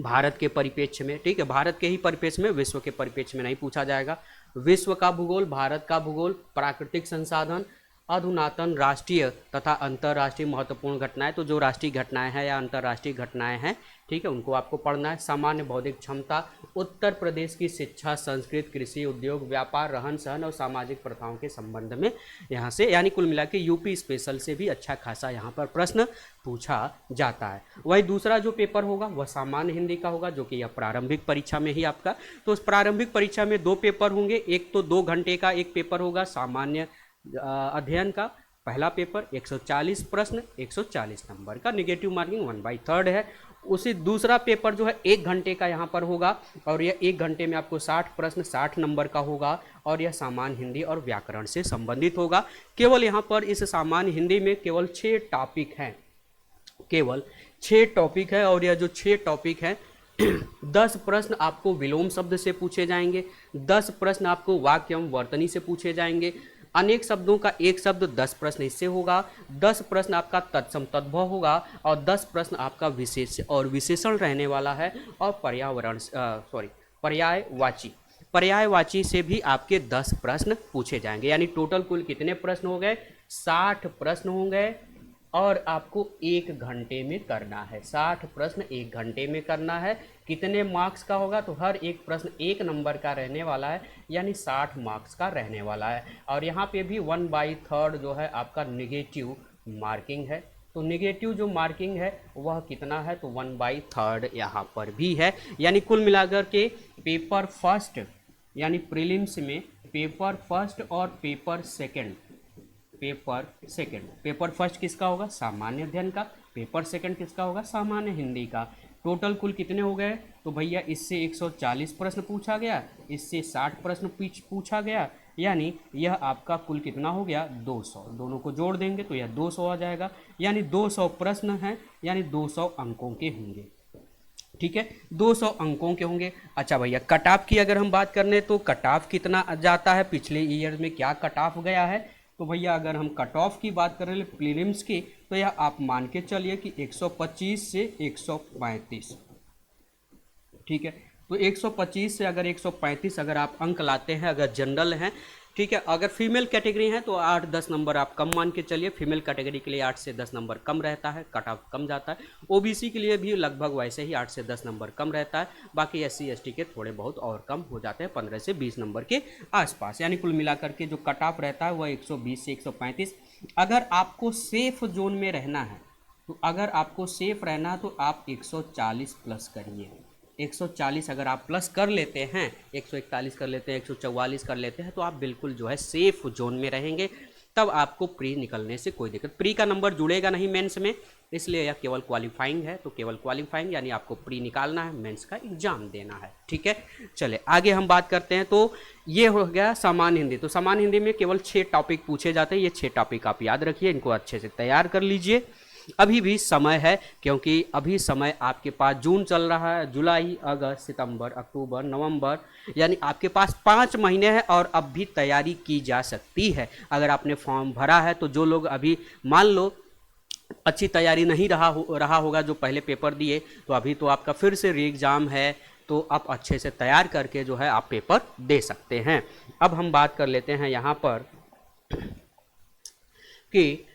भारत के परिप्रेक्ष्य में, ठीक है, भारत के ही परिप्रेक्ष्य में, विश्व के परिप्रेक्ष्य में नहीं पूछा जाएगा। विश्व का भूगोल, भारत का भूगोल, प्राकृतिक संसाधन, अधुनातन राष्ट्रीय तथा अंतर्राष्ट्रीय महत्वपूर्ण घटनाएं, तो जो राष्ट्रीय घटनाएं हैं या अंतर्राष्ट्रीय घटनाएं हैं, ठीक है, उनको आपको पढ़ना है। सामान्य बौद्धिक क्षमता, उत्तर प्रदेश की शिक्षा, संस्कृत, कृषि, उद्योग, व्यापार, रहन सहन और सामाजिक प्रथाओं के संबंध में यहाँ से, यानी कुल मिला के यूपी स्पेशल से भी अच्छा खासा यहाँ पर प्रश्न पूछा जाता है। वही दूसरा जो पेपर होगा वह सामान्य हिंदी का होगा, जो कि यह प्रारंभिक परीक्षा में ही आपका, तो उस प्रारंभिक परीक्षा में 2 पेपर होंगे। एक तो 2 घंटे का एक पेपर होगा सामान्य अध्ययन का, पहला पेपर 140 प्रश्न 140 नंबर का, निगेटिव मार्किंग 1/3 है। उसी दूसरा पेपर जो है 1 घंटे का यहाँ पर होगा और यह 1 घंटे में आपको 60 प्रश्न 60 नंबर का होगा और यह सामान्य हिंदी और व्याकरण से संबंधित होगा। केवल यहाँ पर इस सामान्य हिंदी में केवल 6 टॉपिक हैं, केवल 6 टॉपिक है और यह जो 6 टॉपिक है 10 प्रश्न आपको विलोम शब्द से पूछे जाएंगे, 10 प्रश्न आपको वाक्य एवं वर्तनी से पूछे जाएंगे, अनेक शब्दों का एक शब्द 10 प्रश्न इससे होगा, 10 प्रश्न आपका तत्सम तद्भव होगा और 10 प्रश्न आपका विशेष और विशेषण रहने वाला है और पर्यायवाची से भी आपके 10 प्रश्न पूछे जाएंगे। यानी टोटल कुल कितने प्रश्न हो गए, 60 प्रश्न होंगे और आपको 1 घंटे में करना है। 60 प्रश्न 1 घंटे में करना है। कितने मार्क्स का होगा, तो हर एक प्रश्न 1 नंबर का रहने वाला है, यानी 60 मार्क्स का रहने वाला है। और यहाँ पे भी 1/3 जो है आपका निगेटिव मार्किंग है। तो निगेटिव जो मार्किंग है वह कितना है, तो 1/3 यहाँ पर भी है। यानी कुल मिलाकर के पेपर फर्स्ट यानी प्रीलिम्स में पेपर फर्स्ट और पेपर सेकेंड, पेपर फर्स्ट किसका होगा, सामान्य अध्ययन का, पेपर सेकंड किसका होगा, सामान्य हिंदी का। टोटल कुल कितने हो गए, तो भैया इससे 140 प्रश्न पूछा गया, इससे 60 प्रश्न पूछा गया, यानी यह आपका कुल कितना हो गया, 200। दोनों को जोड़ देंगे तो यह 200 आ जाएगा, यानी 200 प्रश्न हैं, यानी 200 अंकों के होंगे। ठीक है, 200 अंकों के होंगे। अच्छा भैया, कट ऑफ की अगर हम बात कर लें तो कट ऑफ कितना जाता है, पिछले ईयर में क्या कट ऑफ गया है, तो भैया अगर हम कट ऑफ की बात करें प्रीलिम्स की, तो यह आप मान के चलिए कि 125 से 135। ठीक है, तो 125 से अगर 135 अगर आप अंक लाते हैं, अगर जनरल हैं, ठीक है, अगर फीमेल कैटेगरी है तो 8-10 नंबर आप कम मान के चलिए। फीमेल कैटेगरी के लिए 8 से 10 नंबर कम रहता है, कट ऑफ कम जाता है। ओबीसी के लिए भी लगभग वैसे ही 8 से 10 नंबर कम रहता है। बाकी एससी एसटी के थोड़े बहुत और कम हो जाते हैं, 15 से 20 नंबर के आसपास। यानी कुल मिलाकर के जो कट ऑफ रहता है वह 120 से 135। अगर आपको सेफ जोन में रहना है, तो अगर आपको सेफ रहना है तो आप 140 प्लस करिए। 140 अगर आप प्लस कर लेते हैं, 141 कर लेते हैं, 144 कर लेते हैं, तो आप बिल्कुल जो है सेफ जोन में रहेंगे। तब आपको प्री निकलने से कोई दिक्कत, प्री का नंबर जुड़ेगा नहीं मेंस में, इसलिए यह केवल क्वालिफाइंग है। तो केवल क्वालिफाइंग यानी आपको प्री निकालना है, मेंस का एग्जाम देना है। ठीक है, चले आगे हम बात करते हैं। तो ये हो गया सामान्य हिंदी। तो सामान्य हिंदी में केवल 6 टॉपिक पूछे जाते हैं। ये 6 टॉपिक आप याद रखिए, इनको अच्छे से तैयार कर लीजिए। अभी भी समय है, क्योंकि अभी समय आपके पास जून चल रहा है, जुलाई, अगस्त, सितंबर, अक्टूबर, नवंबर, यानी आपके पास 5 महीने हैं और अब भी तैयारी की जा सकती है। अगर आपने फॉर्म भरा है तो जो लोग अभी मान लो अच्छी तैयारी नहीं रहा होगा, जो पहले पेपर दिए, तो अभी तो आपका फिर से री एग्ज़ाम है, तो आप अच्छे से तैयार करके जो है आप पेपर दे सकते हैं। अब हम बात कर लेते हैं यहाँ पर कि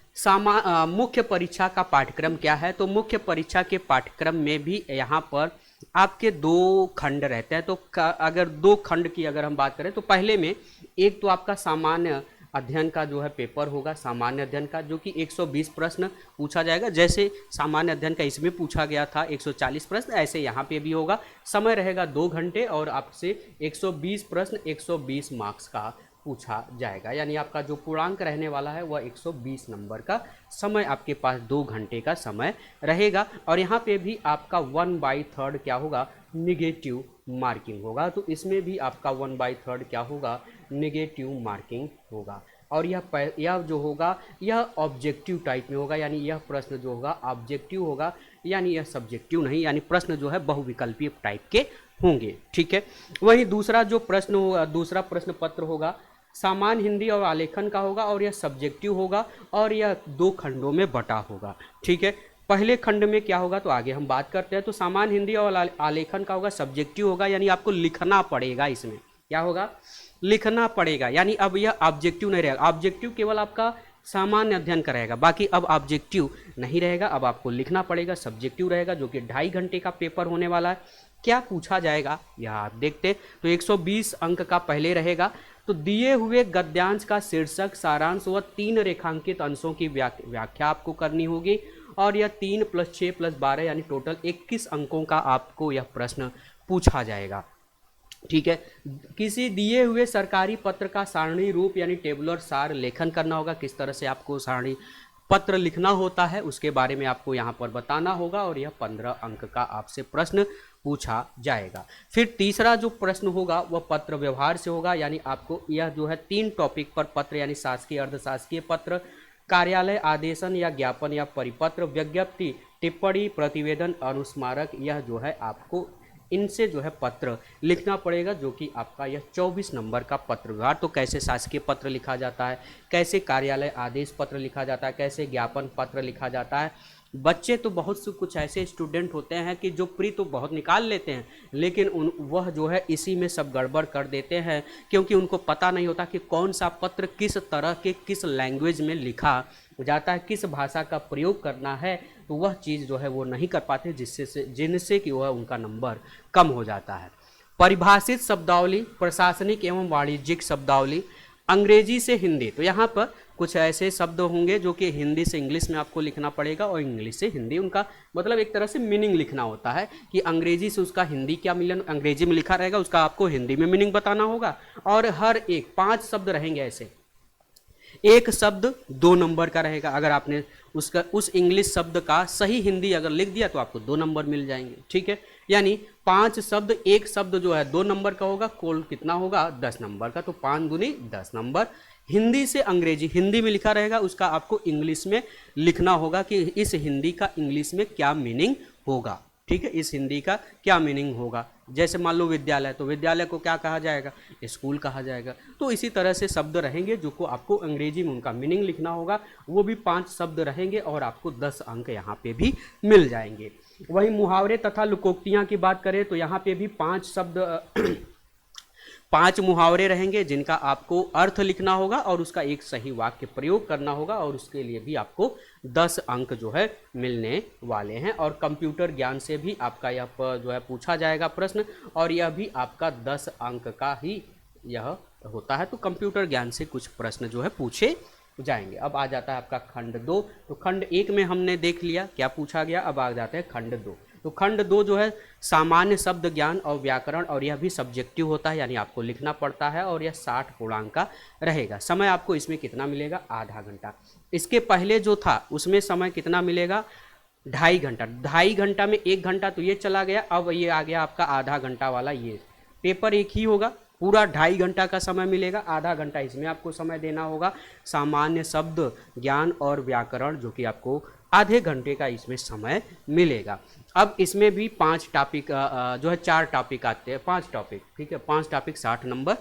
मुख्य परीक्षा का पाठ्यक्रम क्या है। तो मुख्य परीक्षा के पाठ्यक्रम में भी यहाँ पर आपके 2 खंड रहते हैं। तो अगर 2 खंड की अगर हम बात करें तो पहले में एक तो आपका सामान्य अध्ययन का जो है पेपर होगा, सामान्य अध्ययन का, जो कि 120 प्रश्न पूछा जाएगा। जैसे सामान्य अध्ययन का इसमें पूछा गया था 140 प्रश्न, ऐसे यहाँ पे भी होगा। समय रहेगा 2 घंटे और आपसे 120 प्रश्न 120 मार्क्स का पूछा जाएगा, यानी आपका जो पूर्णांक रहने वाला है वह 120 नंबर का समय आपके पास 2 घंटे का समय रहेगा। और यहाँ पे भी आपका 1/3 क्या होगा, निगेटिव मार्किंग होगा। तो इसमें भी आपका 1/3 क्या होगा, निगेटिव मार्किंग होगा। और यह जो होगा यह ऑब्जेक्टिव टाइप में होगा, यानी यह प्रश्न जो होगा ऑब्जेक्टिव होगा, यानी यह सब्जेक्टिव नहीं, यानी प्रश्न जो है बहुविकल्पीय टाइप के होंगे। ठीक है। वहीं दूसरा जो प्रश्न होगा, दूसरा प्रश्न पत्र होगा सामान्य हिंदी और आलेखन का होगा, और यह सब्जेक्टिव होगा और यह 2 खंडों में बटा होगा। ठीक है। पहले खंड में क्या होगा तो आगे हम बात करते हैं। तो सामान्य हिंदी और आलेखन का होगा, सब्जेक्टिव होगा, यानी आपको लिखना पड़ेगा। इसमें क्या होगा, लिखना पड़ेगा, यानी अब यह ऑब्जेक्टिव नहीं रहेगा। ऑब्जेक्टिव केवल आपका सामान्य अध्ययन का रहेगा, बाकी अब ऑब्जेक्टिव नहीं रहेगा, अब आपको लिखना पड़ेगा। सब्जेक्टिव रहेगा जो कि 2.5 घंटे का पेपर होने वाला है। क्या पूछा जाएगा यह आप देखते हैं। तो 120 अंक का पहले रहेगा। तो दिए हुए गद्यांश का शीर्षक, सारांश व 3 रेखांकित अंशों की व्याख्या आपको करनी होगी, और यह 3 + 6 + 12 यानी टोटल 21 अंकों का आपको यह प्रश्न पूछा जाएगा। ठीक है। किसी दिए हुए सरकारी पत्र का सारणी रूप यानी टेबुलर सार लेखन करना होगा। किस तरह से आपको सारणी पत्र लिखना होता है उसके बारे में आपको यहाँ पर बताना होगा, और यह 15 अंक का आपसे प्रश्न पूछा जाएगा। फिर तीसरा जो प्रश्न होगा वह पत्र व्यवहार से होगा, यानी आपको यह जो है 3 टॉपिक पर पत्र, यानी शासकीय, अर्धशासकीय पत्र, कार्यालय आदेशन या ज्ञापन या परिपत्र, विज्ञप्ति, टिप्पणी, प्रतिवेदन, अनुस्मारक, यह जो है आपको इनसे जो है पत्र लिखना पड़ेगा, जो कि आपका यह 24 नंबर का पत्र व्यवहार। तो कैसे शासकीय पत्र लिखा जाता है, कैसे कार्यालय आदेश पत्र लिखा जाता है, कैसे ज्ञापन पत्र लिखा जाता है। बच्चे तो बहुत से कुछ ऐसे स्टूडेंट होते हैं कि जो प्री तो बहुत निकाल लेते हैं, लेकिन वह जो है इसी में सब गड़बड़ कर देते हैं, क्योंकि उनको पता नहीं होता कि कौन सा पत्र किस तरह के किस लैंग्वेज में लिखा जाता है, किस भाषा का प्रयोग करना है। तो वह चीज़ जो है वो नहीं कर पाते, जिनसे कि वह उनका नंबर कम हो जाता है। परिभाषित शब्दावली, प्रशासनिक एवं वाणिज्यिक शब्दावली, अंग्रेजी से हिंदी। तो यहाँ पर कुछ ऐसे शब्द होंगे जो कि हिंदी से इंग्लिश में आपको लिखना पड़ेगा, और इंग्लिश से हिंदी, उनका मतलब एक तरह से मीनिंग लिखना होता है कि अंग्रेजी से उसका हिंदी क्या मिलन, अंग्रेजी में लिखा रहेगा उसका आपको हिंदी में मीनिंग बताना होगा। और हर एक 5 शब्द रहेंगे ऐसे, एक शब्द 2 नंबर का रहेगा। अगर आपने उस इंग्लिश शब्द का सही हिंदी अगर लिख दिया तो आपको 2 नंबर मिल जाएंगे। ठीक है। यानी 5 शब्द, एक शब्द जो है 2 नंबर का होगा, कुल कितना होगा 10 नंबर का। तो 5 दूनी 10 नंबर। हिंदी से अंग्रेजी, हिंदी में लिखा रहेगा उसका आपको इंग्लिश में लिखना होगा कि इस हिंदी का इंग्लिश में क्या मीनिंग होगा। ठीक है, इस हिंदी का क्या मीनिंग होगा। जैसे मान लो विद्यालय, तो विद्यालय को क्या कहा जाएगा, स्कूल कहा जाएगा। तो इसी तरह से शब्द रहेंगे जो को आपको अंग्रेजी में उनका मीनिंग लिखना होगा, वो भी 5 शब्द रहेंगे और आपको 10 अंक यहाँ पे भी मिल जाएंगे। वहीं मुहावरे तथा लोकोक्तियाँ की बात करें तो यहाँ पे भी 5 शब्द 5 मुहावरे रहेंगे जिनका आपको अर्थ लिखना होगा और उसका एक सही वाक्य प्रयोग करना होगा, और उसके लिए भी आपको 10 अंक जो है मिलने वाले हैं। और कंप्यूटर ज्ञान से भी आपका यह जो है पूछा जाएगा प्रश्न, और यह भी आपका 10 अंक का ही यह होता है। तो कंप्यूटर ज्ञान से कुछ प्रश्न जो है पूछे जाएंगे। अब आ जाता है आपका खंड 2। तो खंड 1 में हमने देख लिया क्या पूछा गया, अब आ जाते हैं खंड 2। तो खंड 2 जो है सामान्य शब्द ज्ञान और व्याकरण, और यह भी सब्जेक्टिव होता है, यानी आपको लिखना पड़ता है, और यह 60 पूर्णांक का रहेगा। समय आपको इसमें कितना मिलेगा, आधा घंटा। इसके पहले जो था उसमें समय कितना मिलेगा, 2.5 घंटा। 2.5 घंटा में 1 घंटा तो ये चला गया, अब ये आ गया आपका आधा घंटा वाला। ये पेपर एक ही होगा, पूरा 2.5 घंटा का समय मिलेगा, आधा घंटा इसमें आपको समय देना होगा। सामान्य शब्द ज्ञान और व्याकरण जो कि आपको आधे घंटे का इसमें समय मिलेगा। अब इसमें भी 5 टॉपिक जो है 4 टॉपिक आते हैं, 5 टॉपिक, ठीक है, 5 टॉपिक 60 नंबर,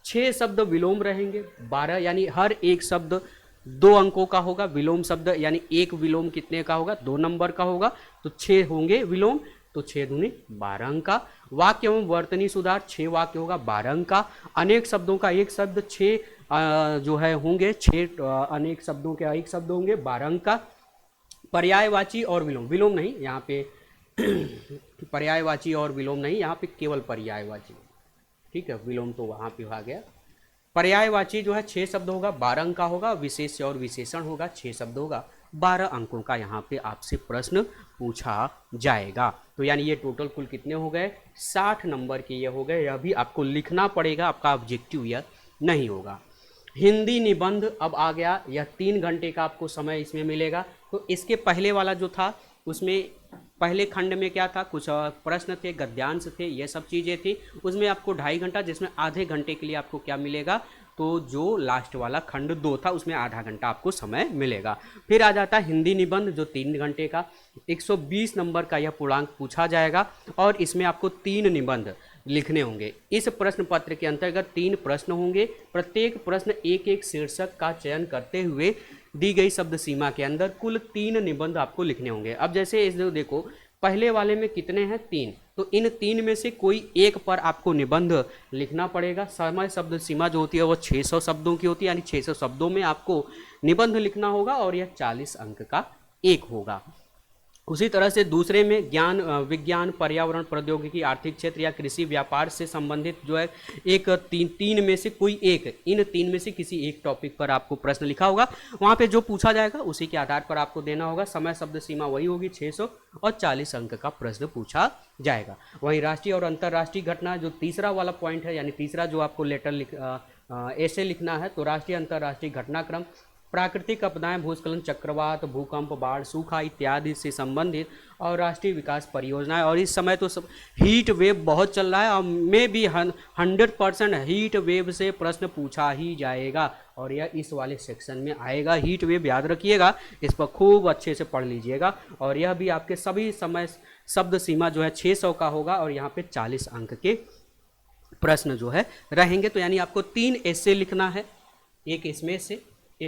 6 शब्द विलोम रहेंगे, 12 यानी हर एक शब्द 2 अंकों का होगा। विलोम शब्द यानी एक विलोम कितने का होगा, 2 नंबर का होगा, तो 6 होंगे विलोम, तो 6 दूनी 12 अंक का। वाक्य एवं वर्तनी सुधार 6 वाक्य होगा, 12 अंक का। अनेक शब्दों का एक शब्द 6 जो है होंगे, 6 अनेक शब्दों के एक शब्द होंगे, 12 अंक का। पर्यायवाची और विलोम, विलोम नहीं यहाँ पे पर्यायवाची और विलोम नहीं, यहाँ पे केवल पर्यायवाची, ठीक है, विलोम तो वहाँ पे आ गया। पर्यायवाची जो है 6 शब्द होगा, 12 अंक का होगा। विशेष्य और विशेषण होगा, 6 शब्द होगा, 12 अंकों का यहाँ पे आपसे प्रश्न पूछा जाएगा। तो यानी ये टोटल कुल कितने हो गए, 60 नंबर के ये हो गए। यह भी आपको लिखना पड़ेगा, आपका ऑब्जेक्टिव यह नहीं होगा। हिंदी निबंध अब आ गया, यह 3 घंटे का आपको समय इसमें मिलेगा। तो इसके पहले वाला जो था उसमें पहले खंड में क्या था, कुछ प्रश्न थे, गद्यांश थे, ये सब चीज़ें थी, उसमें आपको 2.5 घंटा, जिसमें आधे घंटे के लिए आपको क्या मिलेगा, तो जो लास्ट वाला खंड 2 था उसमें आधा घंटा आपको समय मिलेगा। फिर आ जाता है हिंदी निबंध जो 3 घंटे का, 120 नंबर का यह पूर्णांक पूछा जाएगा और इसमें आपको 3 निबंध लिखने होंगे। इस प्रश्न पत्र के अंतर्गत 3 प्रश्न होंगे, प्रत्येक प्रश्न एक एक शीर्षक का चयन करते हुए दी गई शब्द सीमा के अंदर कुल 3 निबंध आपको लिखने होंगे। अब जैसे इस देखो पहले वाले में कितने हैं, 3, तो इन 3 में से कोई एक पर आपको निबंध लिखना पड़ेगा। समय शब्द सीमा जो होती है वो 600 शब्दों की होती है, यानी 600 शब्दों में आपको निबंध लिखना होगा और यह 40 अंक का एक होगा। उसी तरह से दूसरे में ज्ञान, विज्ञान, पर्यावरण, प्रौद्योगिकी, आर्थिक क्षेत्र या कृषि व्यापार से संबंधित जो है एक तीन में से कोई एक, इन 3 में से किसी एक टॉपिक पर आपको प्रश्न लिखा होगा, वहाँ पे जो पूछा जाएगा उसी के आधार पर आपको देना होगा। समय शब्द सीमा वही होगी 600 और 40 अंक का प्रश्न पूछा जाएगा। वहीं राष्ट्रीय और अंतर्राष्ट्रीय घटना जो तीसरा वाला पॉइंट है, यानी तीसरा जो आपको ऐसे लिखना है, तो राष्ट्रीय अंतर्राष्ट्रीय घटनाक्रम, प्राकृतिक आपदाएं, भूस्खलन, चक्रवात, भूकंप, बाढ़, सूखा इत्यादि से संबंधित और राष्ट्रीय विकास परियोजनाएं। और इस समय तो सब हीट वेव बहुत चल रहा है और में भी 100% हीट वेव से प्रश्न पूछा ही जाएगा और यह इस वाले सेक्शन में आएगा। हीट वेव याद रखिएगा, इस पर खूब अच्छे से पढ़ लीजिएगा। और यह भी आपके सभी समय शब्द सीमा जो है 600 का होगा और यहाँ पे 40 अंक के प्रश्न जो है रहेंगे। तो यानी आपको 3 ऐसे लिखना है, एक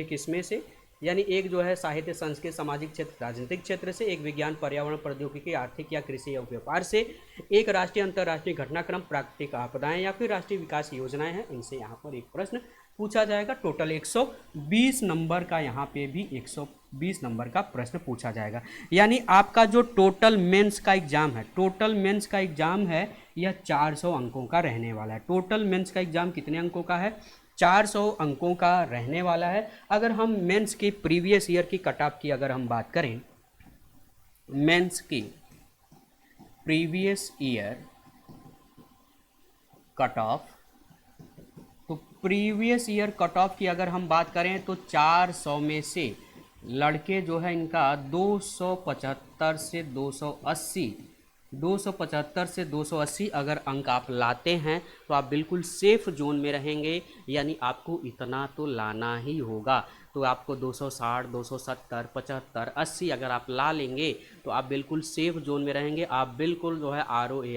इसमें से यानी एक जो है साहित्य, संस्कृत, सामाजिक क्षेत्र, राजनीतिक क्षेत्र से, एक विज्ञान, पर्यावरण, प्रौद्योगिकी, आर्थिक या कृषि या व्यापार से, एक राष्ट्रीय अंतर्राष्ट्रीय घटनाक्रम, प्राकृतिक आपदाएं या फिर राष्ट्रीय विकास योजनाएं हैं, इनसे यहाँ पर एक प्रश्न पूछा जाएगा। टोटल 120 नंबर का यहाँ पे भी 120 नंबर का प्रश्न पूछा जाएगा। यानी आपका जो टोटल मेंस का एग्जाम है यह 400 अंकों का रहने वाला है। टोटल मेंस का एग्जाम कितने अंकों का है, 400 अंकों का रहने वाला है। अगर हम मेंस की प्रीवियस ईयर की कट ऑफ की अगर हम बात करें, मेंस की प्रीवियस ईयर कट ऑफ, तो प्रीवियस ईयर कट ऑफ की अगर हम बात करें तो 400 में से लड़के जो है इनका 275 से 280 अगर अंक आप लाते हैं तो आप बिल्कुल सेफ जोन में रहेंगे। यानी आपको इतना तो लाना ही होगा, तो आपको 260, 270, 75, 80 अगर आप ला लेंगे तो आप बिल्कुल सेफ जोन में रहेंगे। आप बिल्कुल जो है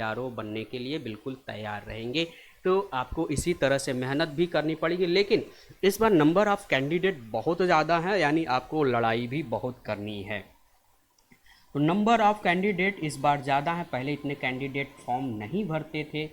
RO बनने के लिए बिल्कुल तैयार रहेंगे। तो आपको इसी तरह से मेहनत भी करनी पड़ेगी। लेकिन इस बार नंबर ऑफ कैंडिडेट बहुत ज़्यादा है, यानी आपको लड़ाई भी बहुत करनी है। तो नंबर ऑफ कैंडिडेट इस बार ज़्यादा है। पहले इतने कैंडिडेट फॉर्म नहीं भरते थे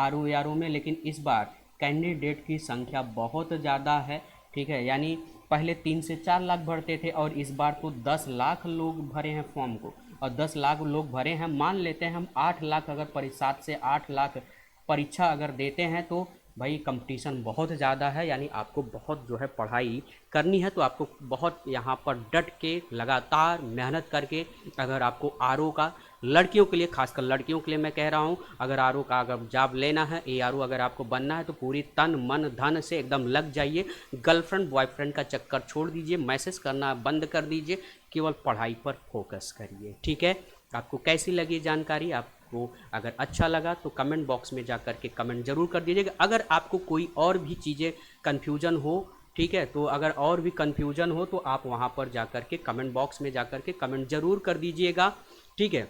RO में, लेकिन इस बार कैंडिडेट की संख्या बहुत ज़्यादा है, ठीक है। यानी पहले 3 से 4 लाख भरते थे और इस बार तो 10 लाख लोग भरे हैं फॉर्म को, और 10 लाख लोग भरे हैं, मान लेते हैं हम 8 लाख अगर 7 से 8 लाख परीक्षा अगर देते हैं तो भाई कंपटीशन बहुत ज़्यादा है। यानी आपको बहुत जो है पढ़ाई करनी है, तो आपको बहुत यहाँ पर डट के लगातार मेहनत करके अगर आपको RO का, लड़कियों के लिए, खासकर लड़कियों के लिए मैं कह रहा हूँ, अगर RO का अगर जॉब लेना है, ARO अगर आपको बनना है तो पूरी तन मन धन से एकदम लग जाइए। गर्लफ्रेंड बॉयफ्रेंड का चक्कर छोड़ दीजिए, मैसेज करना बंद कर दीजिए, केवल पढ़ाई पर फोकस करिए, ठीक है। आपको कैसी लगी जानकारी, आपको अगर अच्छा लगा तो कमेंट बॉक्स में जा कर के कमेंट जरूर कर दीजिएगा। अगर आपको कोई और भी चीज़ें कन्फ्यूजन हो ठीक है, तो अगर और भी कन्फ्यूजन हो तो आप वहाँ पर जाकर के कमेंट बॉक्स में जाकर के कमेंट ज़रूर कर दीजिएगा। ठीक है,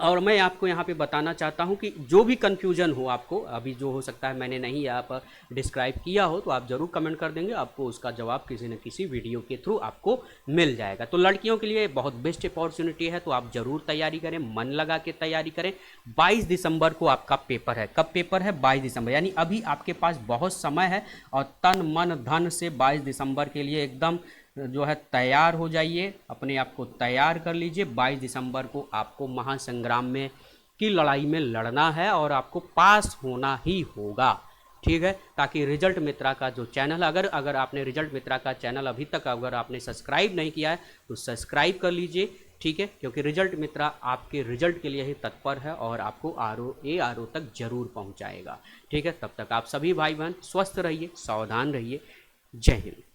और मैं आपको यहाँ पे बताना चाहता हूँ कि जो भी कन्फ्यूजन हो आपको अभी, जो हो सकता है मैंने नहीं यहाँ पर डिस्क्राइब किया हो, तो आप ज़रूर कमेंट कर देंगे, आपको उसका जवाब किसी न किसी वीडियो के थ्रू आपको मिल जाएगा। तो लड़कियों के लिए बहुत बेस्ट अपॉर्चुनिटी है, तो आप ज़रूर तैयारी करें, मन लगा के तैयारी करें। 22 दिसंबर को आपका पेपर है। कब पेपर है? 22 दिसंबर, यानी अभी आपके पास बहुत समय है, और तन मन धन से 22 दिसंबर के लिए एकदम जो है तैयार हो जाइए, अपने आप को तैयार कर लीजिए। 22 दिसंबर को आपको महासंग्राम में की लड़ाई में लड़ना है और आपको पास होना ही होगा। ठीक है, ताकि रिजल्ट मित्रा का जो चैनल, अगर आपने रिजल्ट मित्रा का चैनल अभी तक अगर आपने सब्सक्राइब नहीं किया है तो सब्सक्राइब कर लीजिए। ठीक है, क्योंकि रिजल्ट मित्रा आपके रिजल्ट के लिए ही तत्पर है और आपको आर ओ तक जरूर पहुंचाएगा। ठीक है, तब तक आप सभी भाई बहन स्वस्थ रहिए, सावधान रहिए। जय हिंद।